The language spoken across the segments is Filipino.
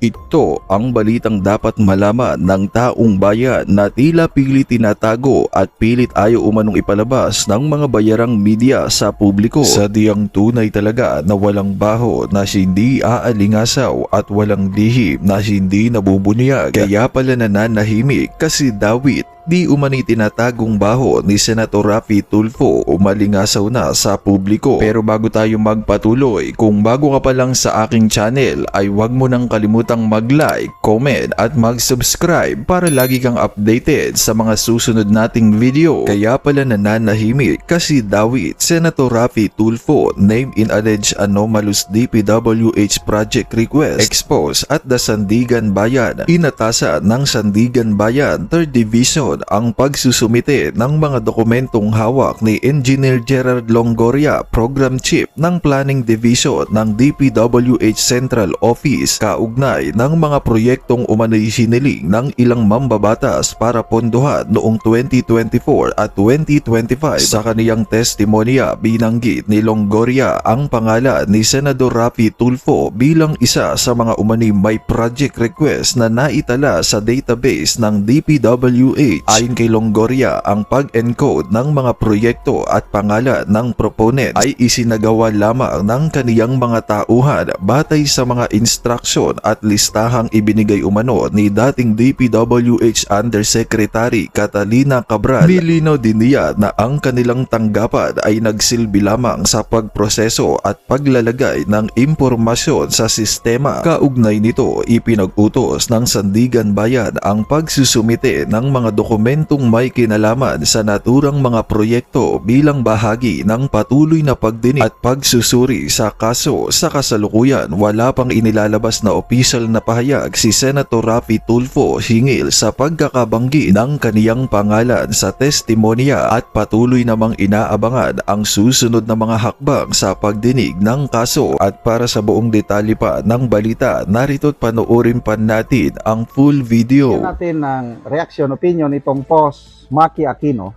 Ito ang balitang dapat malaman ng taong bayan na tila pilit tinatago at pilit ayaw umanong ipalabas ng mga bayarang media sa publiko. Sadyang tunay talaga na walang baho na hindi aalingasaw at walang lihim na hindi nabubunyag. Kaya pala nananahimik kasi dawit di umani tinatagong baho ni Senator Raffy Tulfo umalingasaw na sa publiko. Pero bago tayo magpatuloy, kung bago ka pa lang sa aking channel ay huwag mo nang kalimutang mag-like, comment at mag-subscribe para lagi kang updated sa mga susunod nating video. Kaya pala nananahimik kasi dawit Senator Raffy Tulfo name in alleged anomalous DPWH project request expose at the Sandigan Bayan. Inatasan ng Sandigan Bayan 3rd Division ang pagsusumite ng mga dokumentong hawak ni Engineer Gerald Longoria, Program Chief ng Planning Division ng DPWH Central Office, kaugnay ng mga proyektong umano'y hiniling ng ilang mambabatas para pondohan noong 2024 at 2025. Sa kaniyang testimonya, binanggit ni Longoria ang pangalan ni Senador Raffy Tulfo bilang isa sa mga umano'y may project request na naitala sa database ng DPWH. Ayon kay Longoria, ang pag-encode ng mga proyekto at pangalan ng proponent ay isinagawa lamang ng kaniyang mga tauhan batay sa mga instruction at listahang ibinigay umano ni dating DPWH Undersecretary Catalina Cabral. Nilinaw din niya na ang kanilang tanggapan ay nagsilbi lamang sa pagproseso at paglalagay ng impormasyon sa sistema. Kaugnay nito, ipinag-utos ng Sandigan Bayan ang pagsusumite ng mga dokumentong may kinalaman sa naturang mga proyekto bilang bahagi ng patuloy na pagdinig at pagsusuri sa kaso. Sa kasalukuyan, wala pang inilalabas na opisyal na pahayag si Senator Raffy Tulfo hingil sa pagkakabanggi ng kaniyang pangalan sa testimonya at patuloy namang inaabangan ang susunod na mga hakbang sa pagdinig ng kaso. At para sa buong detalye pa ng balita, narito't panoorin pa natin ang full video. Bigyan natin ng reaction, opinion itong post Maki Aquino.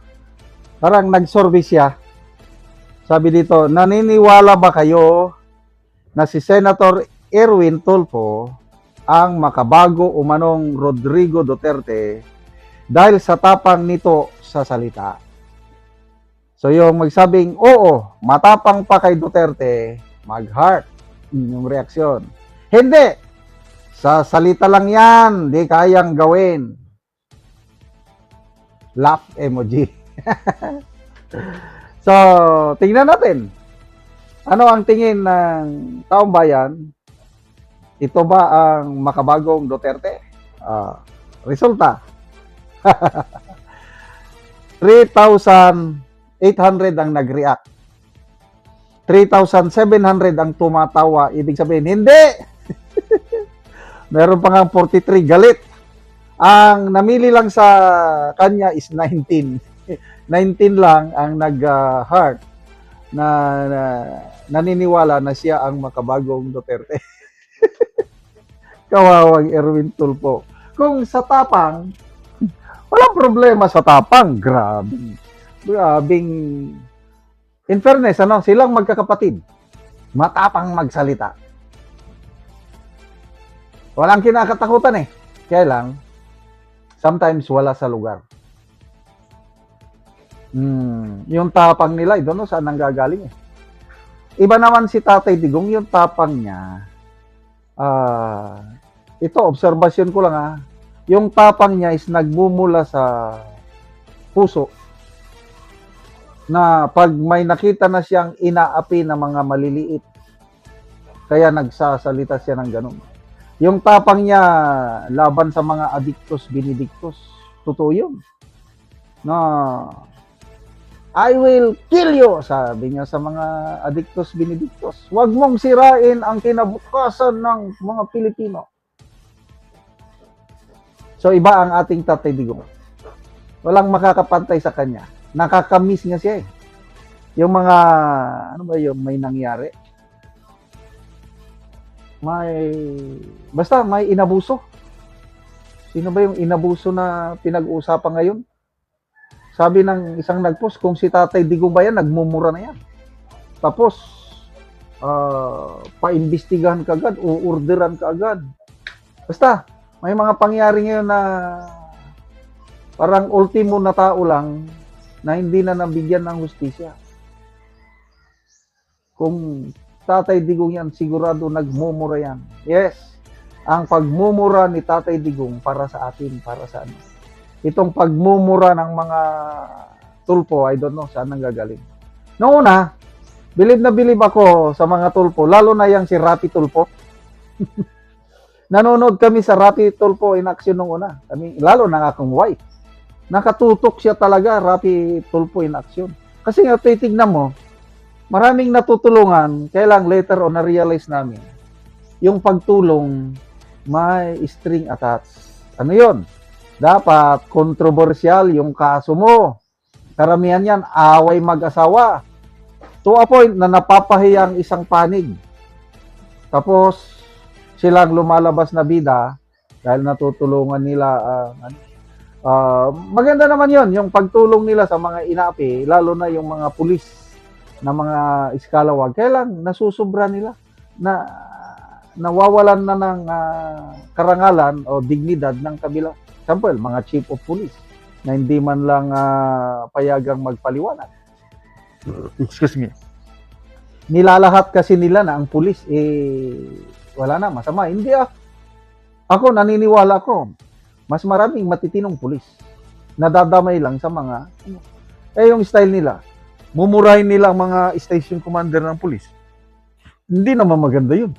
Parang nag-survey siya. Sabi dito, naniniwala ba kayo na si Senator Erwin Tulfo ang makabago umanong Rodrigo Duterte dahil sa tapang nito sa salita? So yung magsabing, oo, matapang pa kay Duterte, mag-heart yung reaksyon. Hindi! Sa salita lang yan, di kayang gawin. Laugh emoji. So, tingnan natin. Ano ang tingin ng taong bayan? Ito ba ang makabagong Duterte? Resulta. 3,800 ang nag-react. 3,700 ang tumatawa. Ibig sabihin, hindi! Meron pa nga 43 galit. Ang namili lang sa kanya is 19. 19 lang ang nag-heart na naniniwala na siya ang makabagong Duterte. Kawawang Erwin Tulfo. Kung sa tapang, walang problema sa tapang. Grabing, in fairness, silang magkakapatid. Matapang magsalita. Walang kinakatakutan eh. Kaya lang, sometimes wala sa lugar. Yung tapang nila, I don't know saan nanggagaling eh. Iba naman si Tatay Digong, yung tapang niya. Ito, obserbasyon ko lang yung tapang niya is nagmumula sa puso. Na pag may nakita na siyang inaapi ng mga maliliit, kaya nagsasalita siya ng ganun. Yung tapang niya laban sa mga adictos, benedictos, totoo yun. Na I will kill you, sabi niya sa mga adictos, benedictos. Huwag mong sirain ang kinabukasan ng mga Pilipino. So iba ang ating Tatay Digong. Walang makakapantay sa kanya. Nakakamiss nga siya eh. Yung mga, may nangyari. Basta may inabuso. Sino ba yung inabuso na pinag-uusapan ngayon? Sabi ng isang nag-post, kung si Tatay Digong ba yan, nagmumura na yan. Tapos, paimbestigahan ka agad, uorderan ka agad. Basta, may mga pangyari ngayon na parang ultimo na tao lang na hindi na nabigyan ng hustisya. Kung Tatay Digong yan, sigurado nagmumura yan. Yes, ang pagmumura ni Tatay Digong para sa atin, para sa ano. Itong pagmumura ng mga tulpo, I don't know saan nanggagaling. Noong una, bilib na bilib ako sa mga tulpo, lalo na yung si Rapi Tulpo. Nanonood kami sa Rapi Tulpo in action nung una. Kami, lalo na akong wife. Nakatutok siya talaga, Rapi Tulpo in action. Kasi nga, titignan mo, maraming natutulungan, kaya lang later on na-realize namin, yung pagtulong may string attached. Ano yon? Dapat kontrobersyal yung kaso mo. Karamihan yan, away mag-asawa. To a point na napapahiya ang isang panig. Tapos, silang lumalabas na bida dahil natutulungan nila. Maganda naman yon yung pagtulong nila sa mga inapi, lalo na yung mga pulis na mga iskalawag. Kaya lang, nasusubra nila na nawawalan na ng karangalan o dignidad ng kabila. Example, mga chief of police na hindi man lang payagang magpaliwanag. Excuse me. Nilalahat kasi nila na ang pulis, wala na, masama. Hindi ako, naniniwala ko, mas maraming matitinong pulis. Nadadamay lang sa mga, yung style nila, mumurahin nila ang mga station commander ng pulis. Hindi naman maganda yun.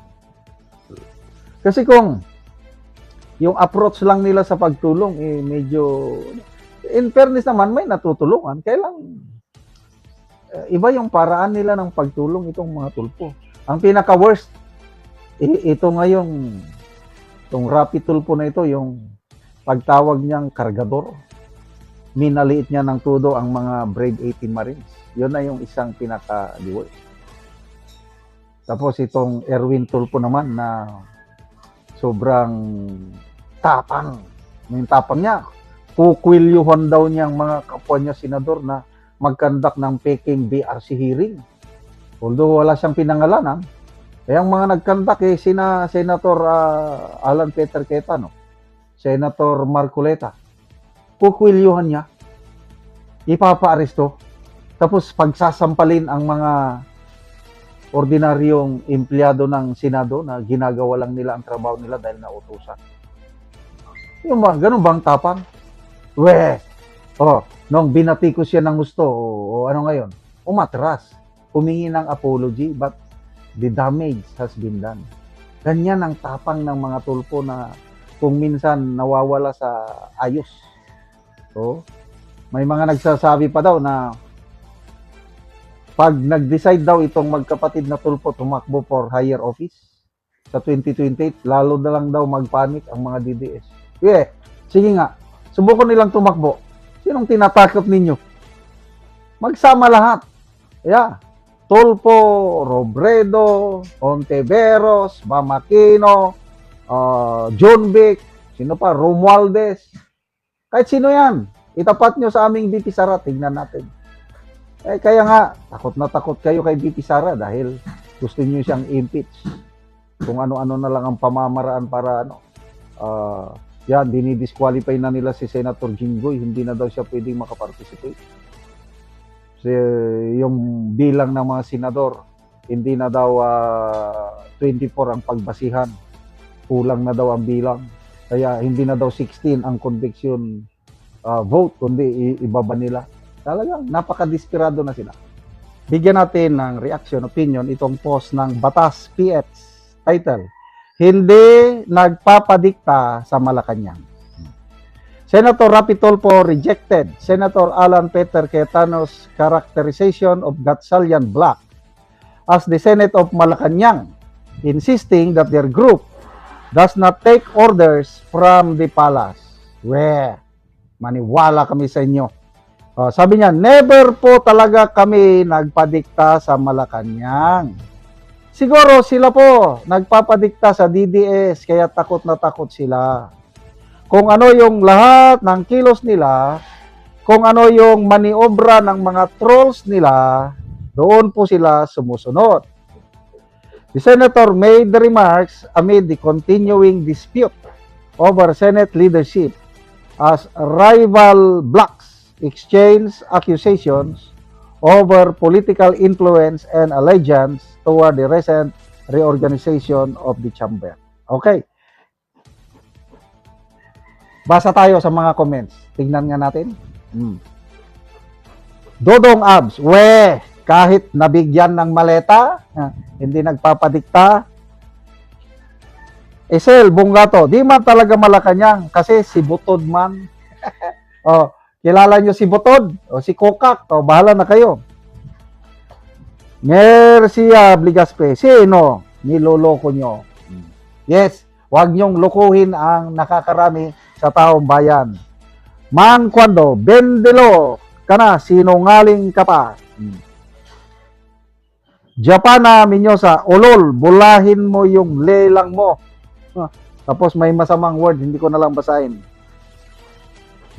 Kasi kung yung approach lang nila sa pagtulong, medyo, in fairness naman, may natutulungan. Kaya lang, iba yung paraan nila ng pagtulong itong mga tulpo. Ang pinaka-worst, ito ngayon, itong Rapi Tulpo na ito, yung pagtawag niyang kargador. Minaliit niya ng todo ang mga Brave 18 Marines. Yun na yung isang pinaka-worst. Tapos itong Erwin Tulpo naman na sobrang tapang. Yung tapang niya, kukwilyuhan daw niyang mga kapwa niya senador na mag-conduct ng Peking BRC hearing. Although wala siyang pinangalanan, kaya ang mga nag-conduct sina Senator Alan Peter Cayetano, Senator Marcoleta, kukwilyuhan niya, ipapa-aresto, tapos pagsasampalin ang mga ordinaryong empleyado ng Senado na ginagawa lang nila ang trabaho nila dahil nautusan. Yung ba, ganun bang tapang? Nung binati ko siya ng gusto, o ano ngayon, umatras, humingi ng apology, but the damage has been done. Ganyan ang tapang ng mga tulpo na kung minsan nawawala sa ayos. So, may mga nagsasabi pa daw na pag nag-decide daw itong magkapatid na tulpo tumakbo for higher office sa 2028, lalo na lang daw magpanik ang mga DDS. Sige nga, subukan nilang tumakbo. Sinong tinatakot ninyo? Magsama lahat. Tulpo, Robredo, Ontiveros, Mamakino, John Vic, sino pa, Romualdez. Kahit sino yan, itapat nyo sa aming VP Sara, tignan natin. Kaya nga, takot na takot kayo kay VP Sara dahil gusto nyo siyang impeach. Kung ano-ano na lang ang pamamaraan para dinidisqualify na nila si Senator Jinggoy, hindi na daw siya pwedeng makaparticipate. Kasi yung bilang ng mga senador, hindi na daw 24 ang pagbasihan. Kulang na daw ang bilang. Kaya hindi na daw 16 ang conviction vote, kundi ibaba nila. Talagang napaka-desperado na sila. Bigyan natin ng reaction, opinion, itong post ng Batas PX. Title, Hindi Nagpapadikta sa Malacanang. Senator Rapi Tulfo rejected Senator Alan Peter Cayetano's characterization of Gatchalian bloc as the Senate of Malacanang, insisting that their group does not take orders from the palace. Maniwala kami sa inyo. Sabi niya, never po talaga kami nagpadikta sa Malacanang. Siguro sila po nagpapadikta sa DDS, kaya takot na takot sila. Kung ano yung lahat ng kilos nila, kung ano yung maniobra ng mga trolls nila, doon po sila sumusunod. The senator made the remarks amid the continuing dispute over Senate leadership as rival blocs exchange accusations over political influence and allegiance toward the recent reorganization of the chamber. Okay. Basa tayo sa mga comments. Tingnan nga natin. Dodong Abs, kahit nabigyan ng maleta, hindi nagpapadikta. Esel Bungato, di man talaga Malacanang kasi si Butod man. Kilala nyo si Butod o si Kokak, bahala na kayo. Mercia Bligaspe, sino niloloko nyo? Yes, wag nyong lokohin ang nakakarami sa taong bayan. Man kwando, bendelo kana, sinungaling ka pa. Japana Minyosa, ulol, bulahin mo yung lelang mo. Tapos may masamang word, hindi ko na lang basahin.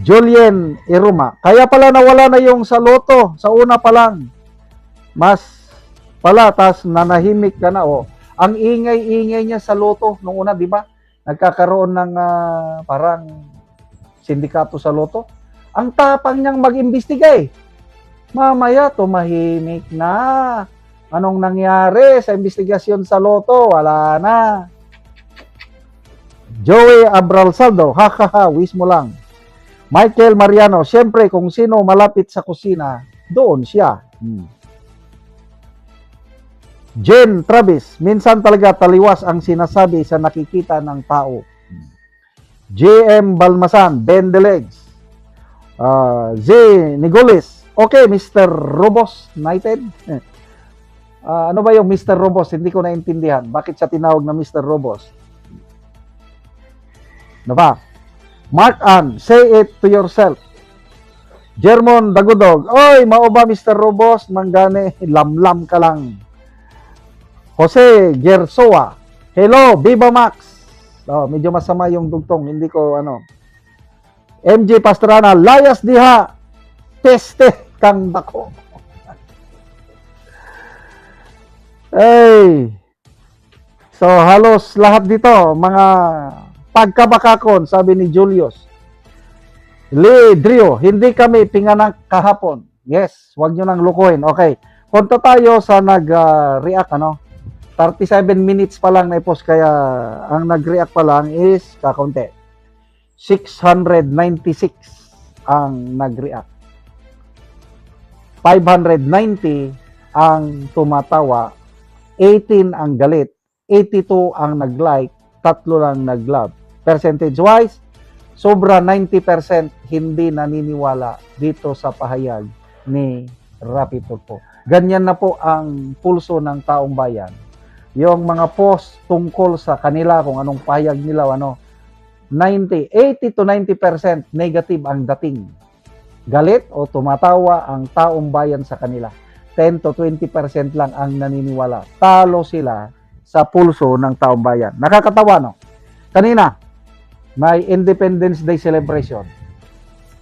Julien Iruma, kaya pala nawala na yung sa loto, sa una pa lang. Mas pala, tas nanahimik ka na. Ang ingay-ingay niya sa loto nung una, di ba? Nagkakaroon ng parang sindikato sa loto. Ang tapang niyang mag-imbestiga eh. Mamaya, tumahimik na. Anong nangyari sa investigasyon sa loto? Wala na. Joey Abralsaldo, wish mo lang. Michael Mariano, syempre kung sino malapit sa kusina, doon siya. Jen Travis, minsan talaga taliwas ang sinasabi sa nakikita ng tao. JM Balmasan, bend the legs. Z Nigolis, okay, Mr. Robos United. Ano ba yung Mr. Robos? Hindi ko naintindihan. Bakit siya tinawag na Mr. Robos? Ano ba? Mark Ann, say it to yourself. Jermon Dagudog, oy, mao ba Mr. Robos? Manggane, lamlam ka lang. Jose Gersoa, hello, Viva Max. Medyo masama yung dugtong, hindi ko MJ Pastrana, layas diha, peste kang bako. Hey, so halos lahat dito, mga pagkabakakon, sabi ni Julius. Lee Drio, hindi kami pinganak kahapon. Yes, wag nyo nang lukuhin. Okay, punta tayo sa nag-react, 37 minutes pa lang na-post, kaya ang nag-react pa lang is kakaunti. 696 ang nag-react. 590 ang tumatawa, 18 ang galit, 82 ang nag-like, 3 lang nag-love. Percentage-wise, sobra 90% hindi naniniwala dito sa pahayag ni Rapi Tulfo. Ganyan na po ang pulso ng taong bayan. Yung mga post tungkol sa kanila, kung anong pahayag nila, 80 to 90% negative ang dating. Galit o tumatawa ang taong bayan sa kanila. 10 to 20% lang ang naniniwala. Talo sila sa pulso ng taong bayan. Nakakatawa, no? Kanina, may Independence Day celebration.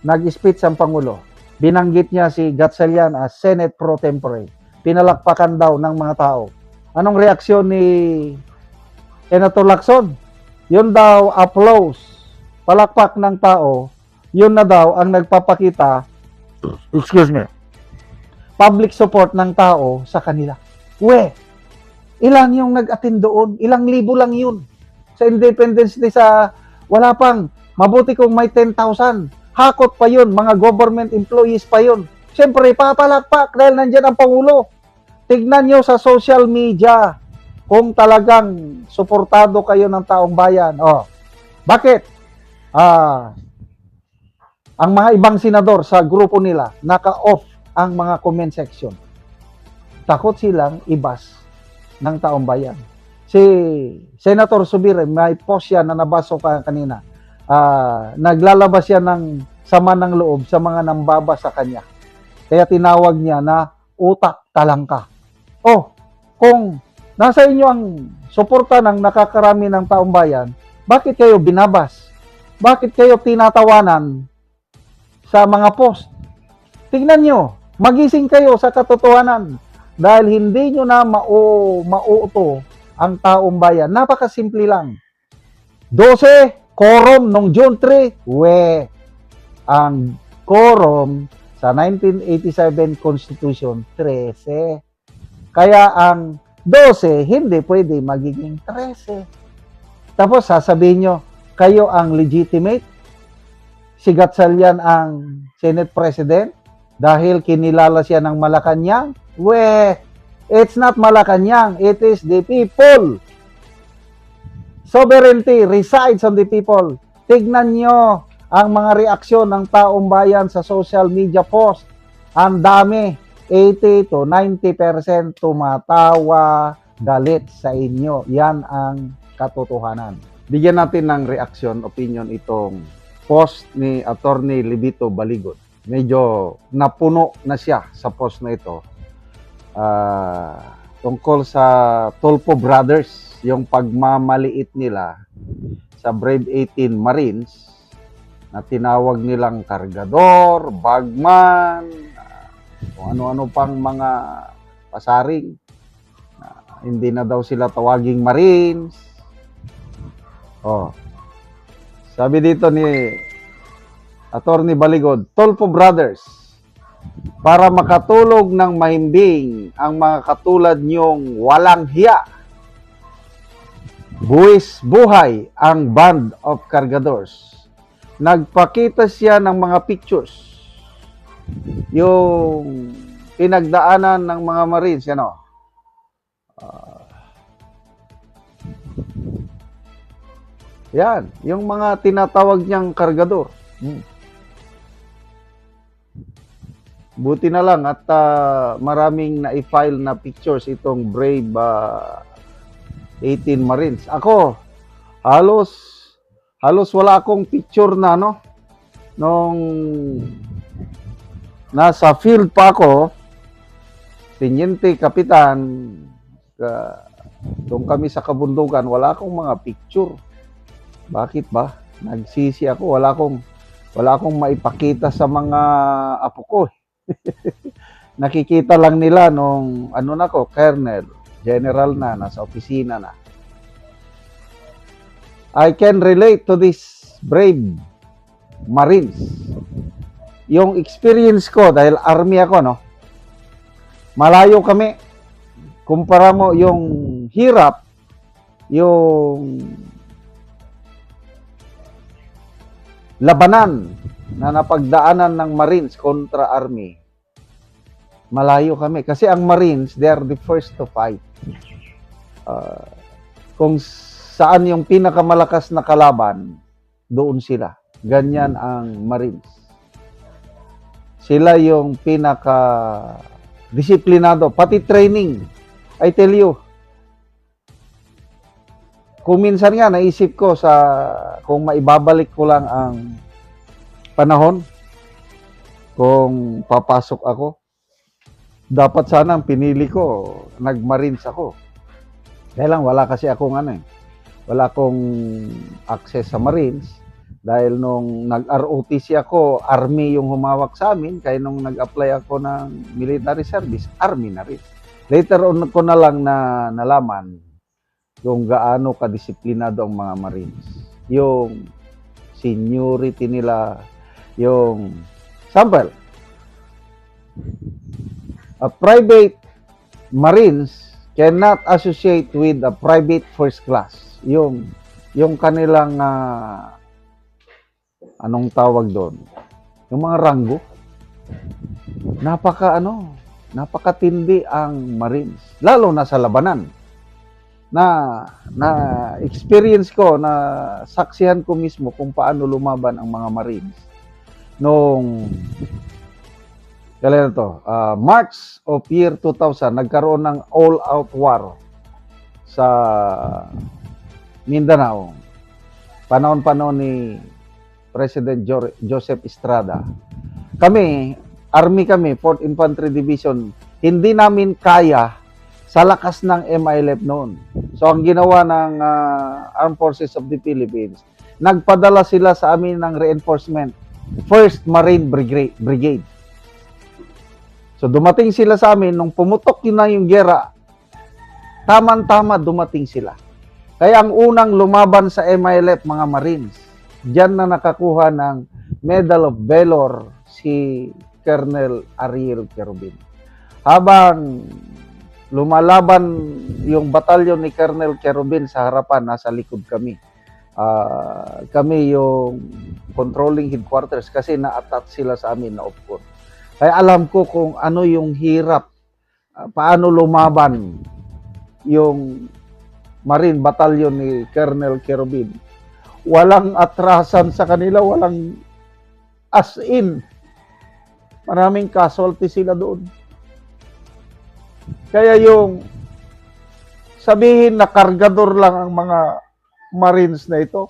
Nag-speech ang Pangulo. Binanggit niya si Gatchalian as Senate Pro Tempore. Pinalakpakan daw ng mga tao. Anong reaksyon ni Senator Lacson? Yun daw, applause, palakpak ng tao, yun na daw ang nagpapakita, public support ng tao sa kanila. Ilang yung nag-attend doon? Ilang libo lang yun. Sa Independence Day, wala pang, mabuti kung may 10,000. Hakot pa yun, mga government employees pa yun. Siyempre, papalakpak dahil nandyan ang Pangulo. Tignan nyo sa social media kung talagang suportado kayo ng taong bayan. Bakit? Ang mga ibang senador sa grupo nila, naka-off ang mga comment section. Takot silang ibas ng taong bayan. Si Senator Subir, may post yan na nabaso ka kanina. Naglalabas yan ng sama ng loob sa mga nambaba sa kanya. Kaya tinawag niya na utak talangka. Kung nasa inyo ang suporta ng nakakarami ng taong bayan, bakit kayo binabas? Bakit kayo tinatawanan sa mga post? Tingnan nyo, magising kayo sa katotohanan dahil hindi nyo na mauuto ang taong bayan. Napakasimple lang. 12 quorum nung June 3, ang quorum sa 1987 Constitution 13. Kaya ang 12 hindi pwede magiging 13. Tapos sasabihin nyo, kayo ang legitimate? Si Gatchalian ang Senate President dahil kinilala siya ng Malacanang? It's not Malacanang, it is the people. Sovereignty resides on the people. Tignan nyo ang mga reaksyon ng taong bayan sa social media post. Ang dami, 80 to 90% tumatawa, galit sa inyo. Yan ang katotohanan. Bigyan natin ng reaksyon, opinion itong post ni Attorney Libito Baligon. Medyo napuno na siya sa post na ito. Tungkol sa Tulfo Brothers, yung pagmamaliit nila sa Brave 18 Marines na tinawag nilang kargador, bagman, kung ano-ano pang mga pasaring. Hindi na daw sila tawaging Marines. Sabi dito ni Attorney Baligon, Tulfo Brothers, para makatulog ng mahimbing ang mga katulad niyong walang hiya. Buwis buhay ang Band of Cargadores. Nagpakita siya ng mga pictures. Yung pinagdaanan ng mga Marines, yan, yung mga tinatawag niyang kargador. Buti na lang at maraming na-file na pictures itong Brave 18 Marines. Ako, halos wala akong picture na, nung nasa field pa ako, Teniente Kapitan, doon kami sa kabundukan, wala akong mga picture. Bakit ba? Nagsisi ako, wala akong maipakita sa mga apo ko. Nakikita lang nila nung Colonel, General na, nasa opisina na. I can relate to this Brave Marines. Yung experience ko, dahil Army ako, malayo kami. Kumpara mo yung hirap, yung labanan na napagdaanan ng Marines kontra Army. Malayo kami. Kasi ang Marines, they are the first to fight. Kung saan yung pinakamalakas na kalaban, doon sila. Ganyan ang Marines. Sila yung pinaka-disiplinado. Pati training. I tell you, kung minsan nga naisip ko kung maibabalik ko lang ang panahon, kung papasok ako, dapat sana ang pinili ko, nag-Marines ako. Dahil lang wala kasi akong wala akong access sa Marines. Dahil nung nag-ROTC ako, Army yung humawak sa amin. Kaya nung nag-apply ako ng military service, Army na rin. Later on ko na lang nalaman yung gaano kadisiplinado ang mga Marines. Yung seniority nila, yung sample, a private Marines cannot associate with a private first class. Yung kanilang anong tawag doon? Yung mga ranggo. Napakatindi ang Marines, lalo na sa labanan. Na experience ko, na saksihan ko mismo kung paano lumaban ang mga Marines nung March of year 2000, nagkaroon ng all-out war sa Mindanao. Panahon ni President Joseph Estrada. Kami, Army kami, 4th Infantry Division, hindi namin kaya sa lakas ng MILF noon. So, ang ginawa ng Armed Forces of the Philippines, nagpadala sila sa amin ng reinforcement, 1st Marine Brigade. So, dumating sila sa amin, nung pumutok yun na yung gera, tama-tama dumating sila. Kaya ang unang lumaban sa MILF, mga Marines. Diyan na nakakuha ng Medal of Valor si Colonel Ariel Querubin. Habang lumalaban yung batalyon ni Colonel Querubin sa harapan, nasa likod kami. Kami yung controlling headquarters kasi na-attach sila sa amin na opcon. Kaya alam ko kung ano yung hirap, paano lumaban yung Marine Battalion ni Colonel Querubin. Walang atrasan sa kanila, walang as in. Maraming casualty sila doon. Kaya yung sabihin na kargador lang ang mga Marines na ito,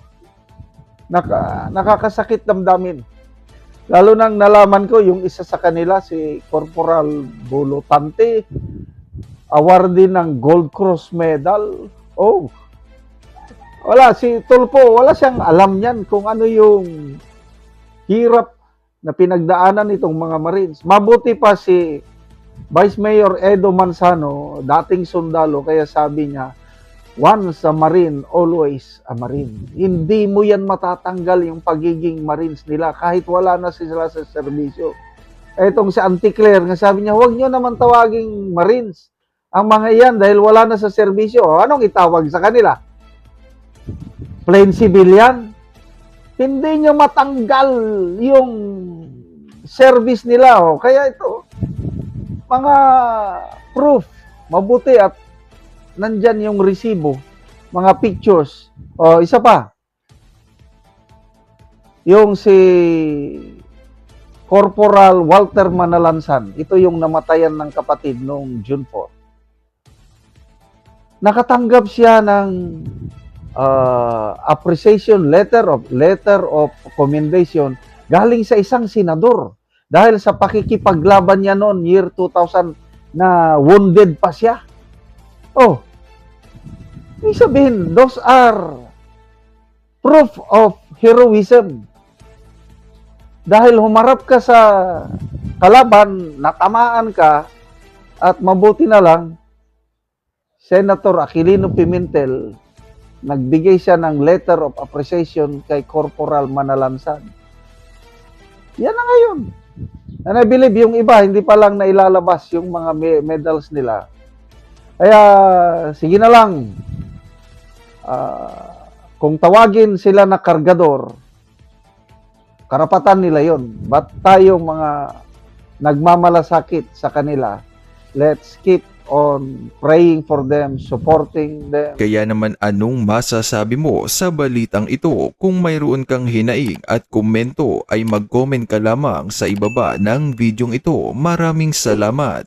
nakakasakit damdamin. Lalo nang nalaman ko yung isa sa kanila, si Corporal Bulutante, awardee ng Gold Cross Medal. Oh, wala, si Tulpo, wala siyang alam yan kung ano yung hirap na pinagdaanan itong mga Marines. Mabuti pa si Vice Mayor Edo Manzano, dating sundalo, kaya sabi niya, once a Marine, always a Marine. Hindi mo yan matatanggal yung pagiging Marines nila kahit wala na sila sa serbisyo. Etong si Auntie Claire, nga sabi niya, huwag nyo naman tawaging Marines ang mga yan dahil wala na sa serbisyo. O, anong itawag sa kanila? Plain civilian? Hindi nyo matanggal yung service nila. O. Kaya ito, mga proof, mabuti at nandyan yung resibo, mga pictures. O, isa pa. Yung si Corporal Walter Manalansan, ito yung namatayan ng kapatid noong June 4. Nakatanggap siya ng appreciation letter of commendation galing sa isang senador dahil sa pakikipaglaban niya noon year 2000 na wounded pa siya. Oh, ibig sabihin, those are proof of heroism. Dahil humarap ka sa kalaban, natamaan ka, at mabuti na lang, Senator Aquilino Pimentel, nagbigay siya ng letter of appreciation kay Corporal Manalansan. Yan na ngayon. And I believe yung iba, hindi pa lang nailalabas yung mga medals nila. Kaya, sige na lang. Kung tawagin sila na kargador, karapatan nila yon. Ba't tayong mga nagmamalasakit sa kanila, let's keep on praying for them, supporting them. Kaya naman anong masasabi mo sa balitang ito? Kung mayroon kang hinaing at komento ay mag-comment ka lamang sa ibaba ng videong ito. Maraming salamat.